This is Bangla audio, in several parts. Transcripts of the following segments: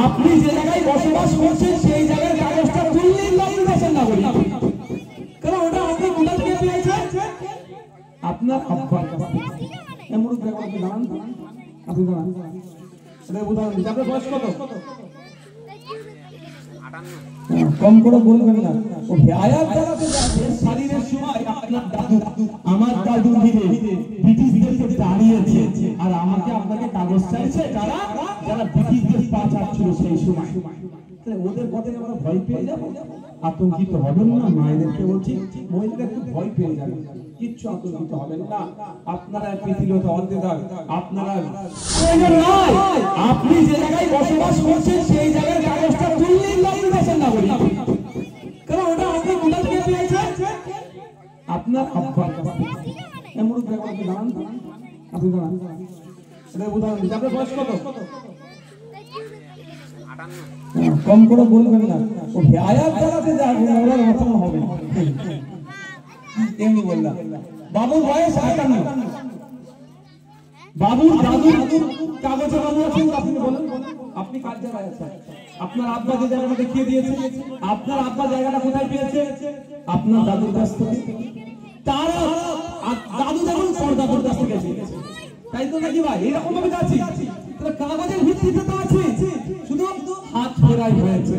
আপনি যে জায়গায় বসবাস করছেন সেই জায়গার কাগজটা তুললেই লাইন দেশের নাগরিক, কারণ ওটা আপনি কোথা থেকে পেয়েছেন? আপনার আব্বার কাছ থেকে। এমন আপনি দাঁড়ান, আপনি দাঁড়ান, এটা উদাহরণ দিচ্ছি। আপনার বয়স কত? কম করে বলবেন না। ও আয়াত জানাতে যাচ্ছে স্বাধীনের সময় আপনার দাদু আমার দাদু মিলে ব্রিটিশদেরকে দাঁড়িয়েছে, আর আমাকে আপনাকে কাগজ চাইছে যারা যারা ব্রিটিশদের পা চাচ্ছিল সেই সময়। ওদের পথে আমরা ভয় পেয়ে যাবো, আতঙ্কিত হবেন না। মায়েদেরকে বলছি মহিলাদের একটু ভয় পেয়ে যাবেন, কিচ্ছু আতঙ্কিত হবেন না। আপনারা পৃথিবীতে অন্তর্দান, আপনারা আপনি যে জায়গায় বসবাস করছেন সেই জায়গার কাগজটা তুললেই লাইন দেশের নাগরিক, কারণ ওটা আপনি কোথা থেকে পেয়েছেন? আপনার আব্বার কাছ থেকে। এমন আপনি দাঁড়ান, আপনি দাঁড়ান, এটা উদাহরণ দিচ্ছি। আপনার বয়স কত? কম করে বলবেন না। ও আয়াত জানাতে যাবে ওরা রকম হবে এমনি বললাম। বাবুর বয়স 58। বাবুর দাদুর কাগজে বাবু আছেন, আপনি বলেন আপনি কার জায়গায় আছেন? আপনার আব্বা যে জায়গাটা দেখিয়ে দিয়েছে, আপনার আব্বা জায়গাটা কোথায় পেয়েছে? আপনার দাদুর কাছ থেকে। তারা দাদু যখন পরদাদুর কাছ থেকে পেয়েছে, তাই তো নাকি ভাই? এরকম ভাবে যাচ্ছি, কাগজের ভিত্তিতে তো আছে, শুধু হাত ফেরাই হয়েছে।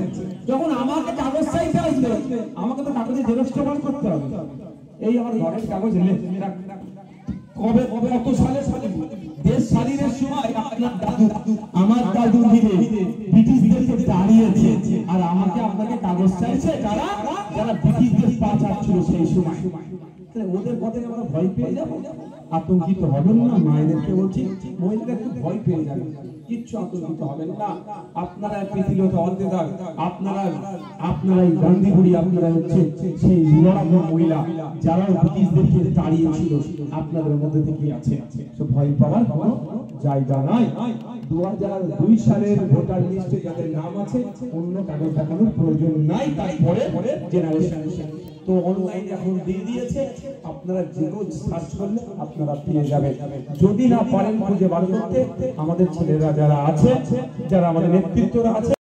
যখন আমাকে কাগজ চাইতে আসবে, আমাকে তো কাগজে জেরক্স প্রমাণ করতে হবে। এই আমার ঘরের কাগজ কবে কবে কত সালে দেশ স্বাধীনের সময় আপনার দাদু আমার দাদু মিলে ব্রিটিশদেরকে দাঁড়িয়েছে, আর আমাকে আপনাকে কাগজ চাইছে যারা যারা ব্রিটিশদের পা চাচ্ছিল সেই সময়। ওদের পথে আমরা ভয় পেয়ে যাবো, আতঙ্কিত হবেন না। মায়েদেরকে বলছি মহিলাদের একটু ভয় পেয়ে যাবেন, কিচ্ছু আতঙ্কিত হবেন না। আপনারা পৃথিবীতে অন্তর্দান, আপনারাই গান্ধীগুড়ি, আপনারা হচ্ছে সেই লড়াকু মহিলা যারা ব্রিটিশদেরকে দাঁড়িয়েছিল, আপনাদের মধ্যে থেকে আছে। ভয় পাওয়ার কোনো জায়গা নাই। 2002 সালের ভোটার লিস্টে যাদের নাম আছে অন্য কাগজ দেখানোর প্রয়োজন নাই। তারপরে জেনারেশন তো অনলাইন এখন দিয়ে দিয়েছে, আপনারা যেগুলো সার্চ করলে আপনারা পেয়ে যাবেন। যদি না পারেন খুঁজে বার করতে, আমাদের ছেলেরা যারা আছে, যারা আমাদের নেতৃত্বরা আছে,